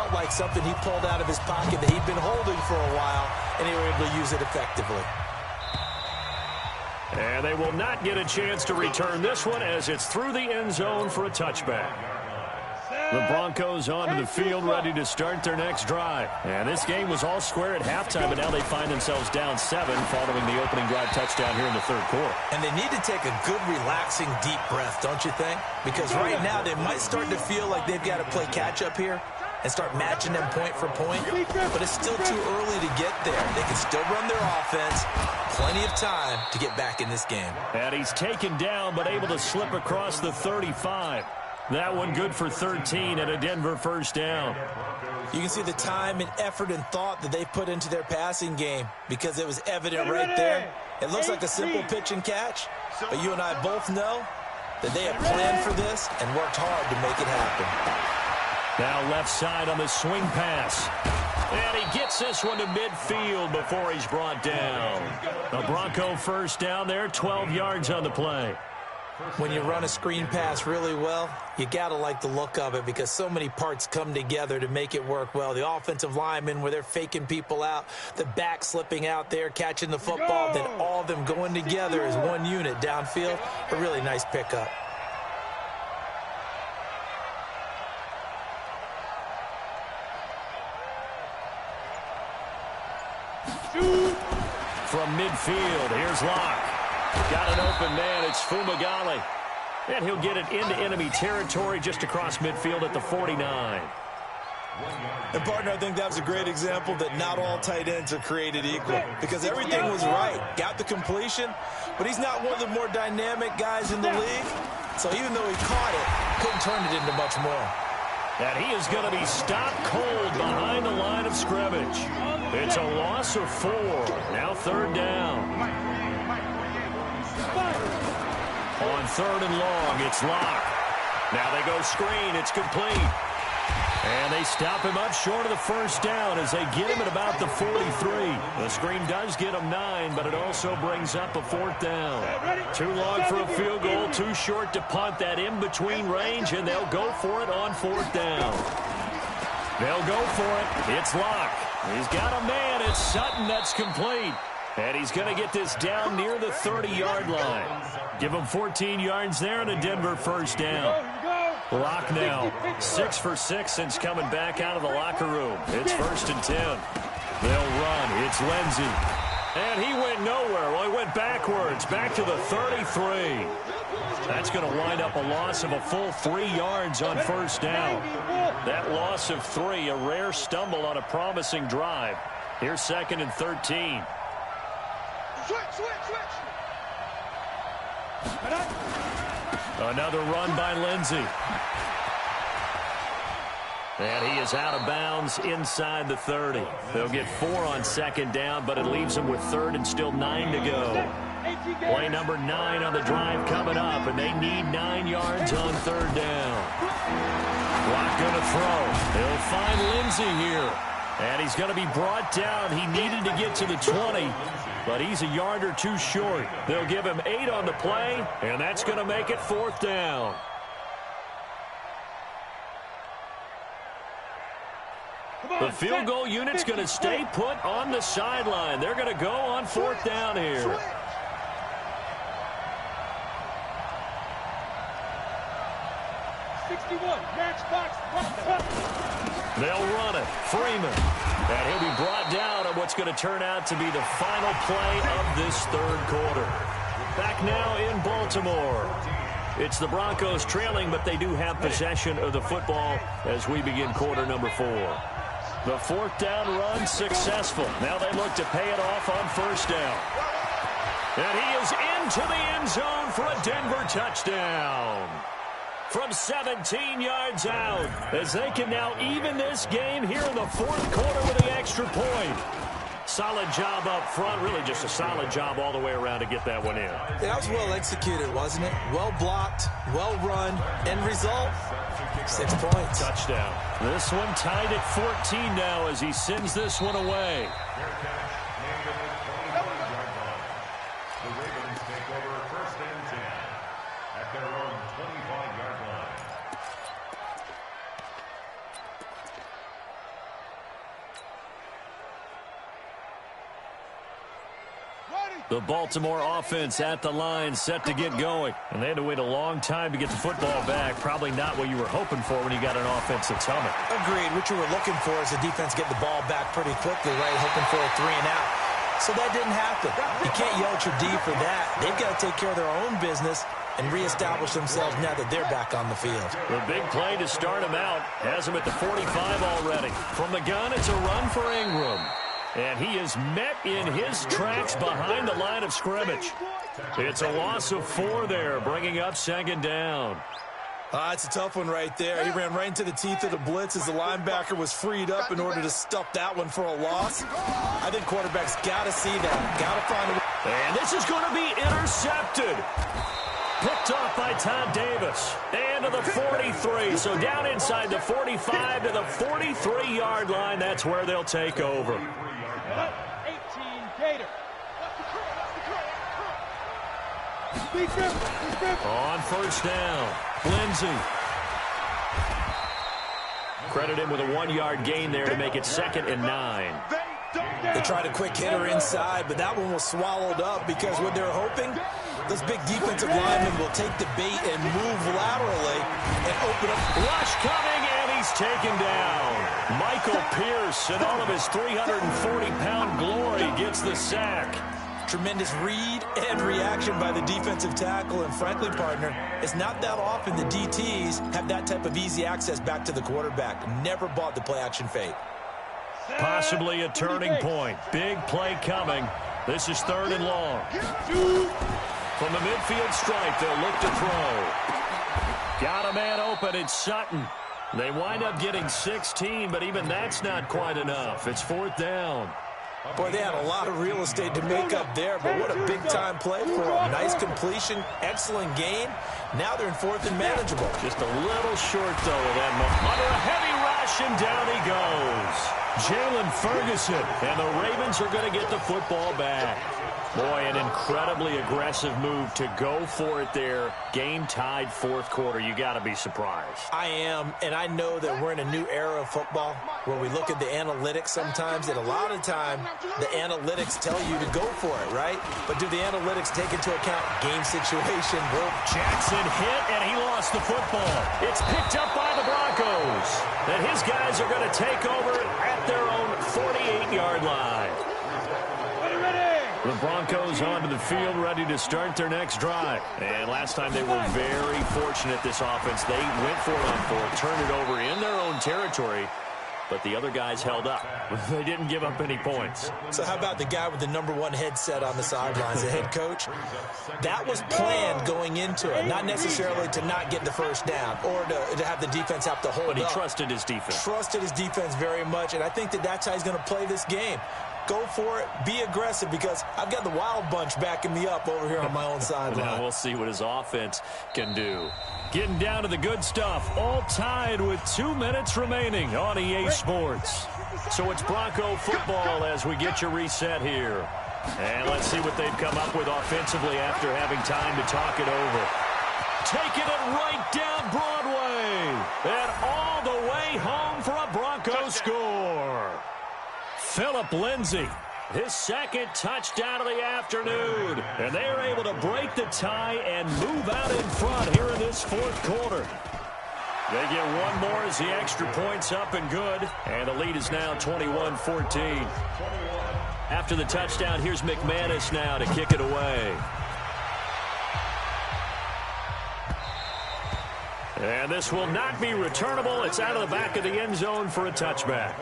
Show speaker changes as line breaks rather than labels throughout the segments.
felt like something he pulled out of his pocket that he'd been holding for a while, and he was able to use it effectively.
And they will not get a chance to return this one as it's through the end zone for a touchback. The Broncos onto the field, ready to start their next drive. And this game was all square at halftime, but now they find themselves down 7 following the opening drive touchdown here in the third quarter.
And they need to take a good, relaxing, deep breath, don't you think? Because right now they might start to feel like they've got to play catch-up here and start matching them point for point. But it's still too early to get there. They can still run their offense. Plenty of time to get back in this game.
And he's taken down, but able to slip across the 35. That one good for 13 and a Denver first down.
You can see the time and effort and thought that they put into their passing game because it was evident right there. It looks like a simple pitch and catch, but you and I both know that they have planned for this and worked hard to make it happen.
Now left side on the swing pass. And he gets this one to midfield before he's brought down. A Bronco first down there, 12 yards on the play.
When you run a screen pass really well, you got to like the look of it because so many parts come together to make it work well. The offensive linemen where they're faking people out, the back slipping out there, catching the football, then all of them going together as one unit downfield. A really nice pickup.
From midfield, here's Locke. Got an open man, it's Fumagalli. And he'll get it into enemy territory just across midfield at the 49.
And, partner, I think that was a great example that not all tight ends are created equal because everything was right. Got the completion, but he's not one of the more dynamic guys in the league. So even though he caught it, couldn't turn it into much more.
And he is going to be stopped cold behind the line of scrimmage. It's a loss of 4. Now third down. On third and long, it's Locke. Now they go screen. It's complete. And they stop him up short of the first down as they get him at about the 43. The screen does get him 9, but it also brings up a fourth down. Too long for a field goal, too short to punt. That in-between range, and they'll go for it on fourth down. They'll go for it. It's Locke. He's got a man. It's Sutton. That's complete. And he's going to get this down near the 30-yard line. Give him 14 yards there and a Denver first down. Locke now 6 for 6 since coming back out of the locker room. It's 1st and 10. They'll run. It's Lindsey. And he went nowhere. Well, he went backwards, back to the 33. That's going to wind up a loss of a full 3 yards on first down. That loss of 3, a rare stumble on a promising drive. Here's 2nd and 13. Another run by Lindsey. And he is out of bounds inside the 30. They'll get 4 on 2nd down, but it leaves them with 3rd and still 9 to go. Play number 9 on the drive coming up, and they need 9 yards on 3rd down. Locke going to throw. They'll find Lindsey here. And he's going to be brought down. He needed to get to the 20, but he's a yard or 2 short. They'll give him 8 on the play, and that's going to make it 4th down. The field goal unit's going to stay put on the sideline. They're going to go on 4th down here. They'll run it. Freeman. And he'll be brought down on what's going to turn out to be the final play of this 3rd quarter. Back now in Baltimore. It's the Broncos trailing, but they do have possession of the football as we begin quarter number 4. The 4th down run successful. Now they look to pay it off on 1st down. And he is into the end zone for a Denver touchdown. From 17 yards out, as they can now even this game here in the 4th quarter with an extra point. Solid job up front, really just a solid job all the way around to get that one in.
Yeah, that was well executed, wasn't it? Well blocked, well run, end result, 6 points.
Touchdown. This one tied at 14 now as he sends this one away.
The Ravens take over 1st and 10 at their own 25-yard line.
The Baltimore offense at the line, set to get going. And they had to wait a long time to get the football back. Probably not what you were hoping for when you got an offense that's humming.
Agreed. What you were looking for is the defense get the ball back pretty quickly, right? Hoping for a 3 and out. So that didn't happen. You can't yell at your D for that. They've got to take care of their own business and reestablish themselves now that they're back on the field.
The big play to start him out has him at the 45 already. From the gun, it's a run for Ingram. And he is met in his tracks behind the line of scrimmage. It's a loss of 4 there, bringing up second down.
It's a tough one right there. He ran right into the teeth of the blitz as the linebacker was freed up in order to stuff that one for a loss. I think quarterbacks got to see that. Got to find a way.
And this is going to be intercepted. Picked off by Todd Davis. And to the 43. So down inside the 45 to the 43-yard line. That's where they'll take over.
18 Gator.
On first down, Lindsey. Credit him with a 1-yard gain there to make it 2nd and 9.
They tried a quick hitter inside, but that one was swallowed up because what they're hoping, those big defensive linemen will take the bait and move laterally and open up.
Rush coming, and he's taken down. Michael Pierce, in all of his 340-pound glory, gets the sack.
Tremendous read and reaction by the defensive tackle, and frankly, partner, it's not that often the DTs have that type of easy access back to the quarterback. Never bought the play-action fake.
Possibly a turning point. Big play coming. This is 3rd and long. From the midfield stripe, they'll look to throw. Got a man open, it's Sutton. They wind up getting 16, but even that's not quite enough. It's 4th down.
Boy, they had a lot of real estate to make up there, but what a big-time play for them. Nice completion, excellent gain. Now they're in 4th and manageable.
Just a little short, though, of that moment. Under a heavy rush, and down he goes. Jalen Ferguson, and the Ravens are going to get the football back. Boy, an incredibly aggressive move to go for it there. Game tied 4th quarter. You got to be surprised.
I am, and I know that we're in a new era of football where we look at the analytics sometimes, and a lot of time the analytics tell you to go for it, right? But do the analytics take into account game situation?
Jackson hit, and he lost the football. It's picked up by the Broncos. And his guys are going to take over at their own 48-yard line. The Broncos onto the field, ready to start their next drive. And last time they were very fortunate, this offense. They went for it on 4, turned it over in their own territory, but the other guys held up. They didn't give up any points.
So how about the guy with the #1 headset on the sidelines, the head coach? That was planned going into it, not necessarily to not get the first down or to have the defense have to hold up.
But he trusted his defense.
Trusted his defense very much, and I think that that's how he's going to play this game. Go for it. Be aggressive, because I've got the Wild Bunch backing me up over here on my own sideline.
Now we'll see what his offense can do. Getting down to the good stuff. All tied with 2 minutes remaining on EA Sports. So it's Bronco football as we get you reset here. And let's see what they've come up with offensively after having time to talk it over. Taking it right down Broadway. And all the way home for a Bronco score. Phillip Lindsay, his 2nd touchdown of the afternoon. And they are able to break the tie and move out in front here in this 4th quarter. They get one more as the extra point's up and good. And the lead is now 21-14. After the touchdown, here's McManus now to kick it away. And this will not be returnable. It's out of the back of the end zone for a touchback.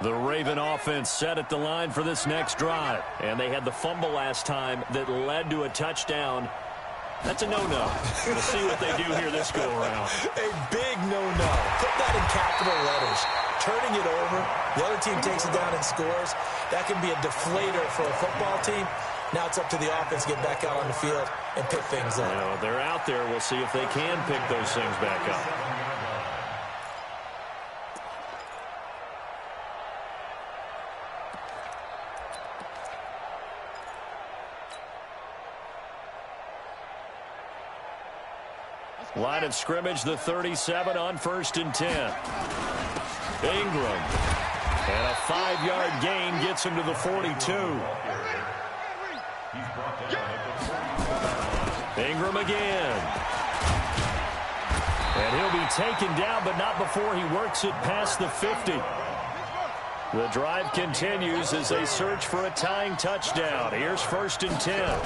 The Raven offense set at the line for this next drive. And they had the fumble last time that led to a touchdown. That's a no-no. We'll see what they do here this go-around.
A big no-no. Put that in capital letters. Turning it over, the other team takes it down and scores. That can be a deflator for a football team. Now it's up to the offense to get back out on the field and pick things up.
You know, they're out there. We'll see if they can pick those things back up. Line of scrimmage, the 37 on 1st and 10. Ingram. And a 5-yard gain gets him to the 42. Ingram again. And he'll be taken down, but not before he works it past the 50. The drive continues as they search for a tying touchdown. Here's 1st and 10.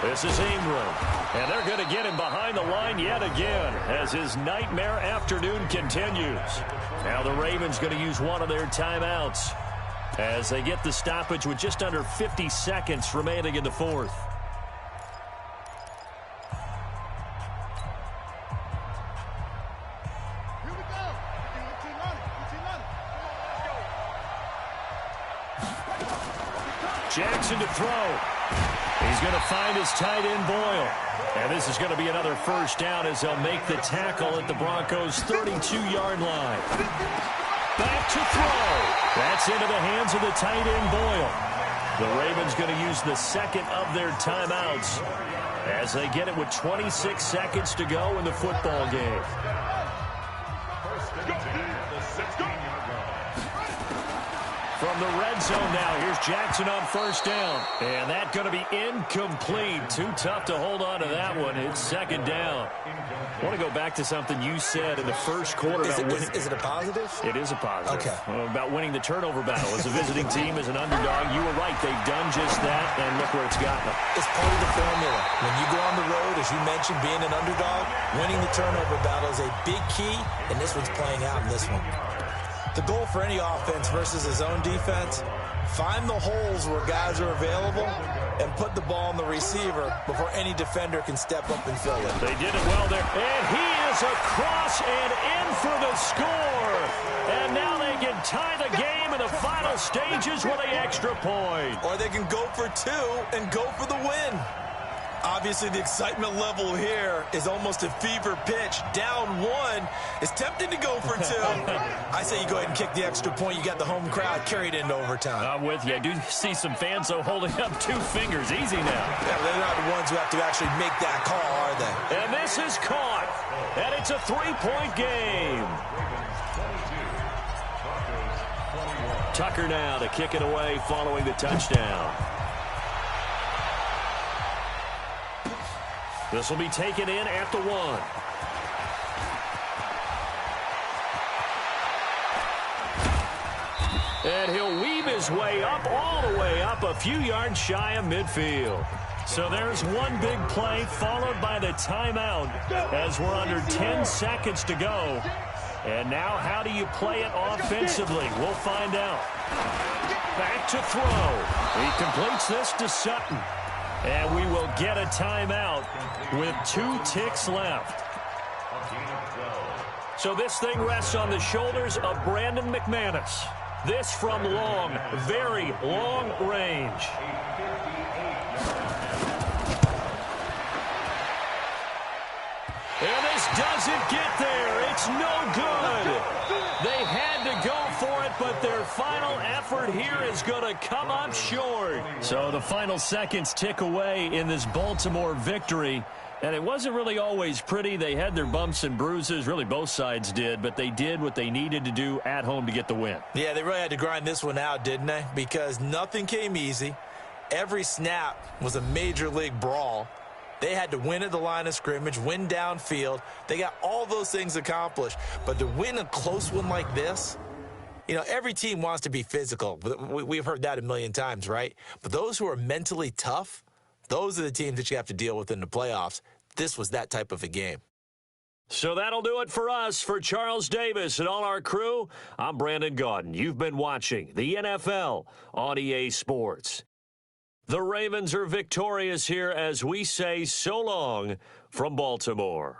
This is Ingram. And they're going to get him behind the line yet again as his nightmare afternoon continues. Now the Ravens going to use one of their timeouts as they get the stoppage with just under 50 seconds remaining in the fourth. Jackson to throw. He's going to find his tight end, Boyle. And this is going to be another first down as they'll make the tackle at the Broncos' 32-yard line. Back to throw. That's into the hands of the tight end, Boyle. The Ravens going to use the second of their timeouts as they get it with 26 seconds to go in the football game. From the red zone now, here's Jackson on 1st down. And that's going to be incomplete. Too tough to hold on to that one. It's 2nd down. I want to go back to something you said in the first quarter.
Is it a positive?
It is a positive.
Okay.
About winning the turnover battle. As a visiting team, as an underdog, you were right. They've done just that, and look where it's gotten them.
It's part of the formula. When you go on the road, as you mentioned, being an underdog, winning the turnover battle is a big key, and this one's playing out in this one. The goal for any offense versus his own defense, find the holes where guys are available and put the ball on the receiver before any defender can step up and fill it.
They did it well there. And he is across and in for the score. And now they can tie the game in the final stages with an extra point.
Or they can go for 2 and go for the win. Obviously, the excitement level here is almost a fever pitch. Down 1. It's tempting to go for 2. I say you go ahead and kick the extra point. You got the home crowd carried into overtime.
I'm with you. I do see some fans, though, holding up 2 fingers. Easy now.
Yeah, they're not the ones who have to actually make that call, are they?
And this is caught. And it's a 3-point game. Tucker now to kick it away following the touchdown. This will be taken in at the 1. And he'll weave his way up, all the way up, a few yards shy of midfield. So there's one big play followed by the timeout as we're under 10 seconds to go. And now how do you play it offensively? We'll find out. Back to throw. He completes this to Sutton. And we will get a timeout with 2 ticks left. So this thing rests on the shoulders of Brandon McManus. This from long, very long range. And this doesn't get there. It's no good. They had to go for it, but their final effort here is going to come up short. So the final seconds tick away in this Baltimore victory. And it wasn't really always pretty. They had their bumps and bruises. Really, both sides did. But they did what they needed to do at home to get the win.
Yeah, they really had to grind this one out, didn't they? Because nothing came easy. Every snap was a major league brawl. They had to win at the line of scrimmage, win downfield. They got all those things accomplished. But to win a close one like this, you know, every team wants to be physical. We've heard that a million times, right? But those who are mentally tough, those are the teams that you have to deal with in the playoffs. This was that type of a game.
So that'll do it for us. For Charles Davis and all our crew, I'm Brandon Gaudin. You've been watching the NFL on EA Sports. The Ravens are victorious here as we say so long from Baltimore.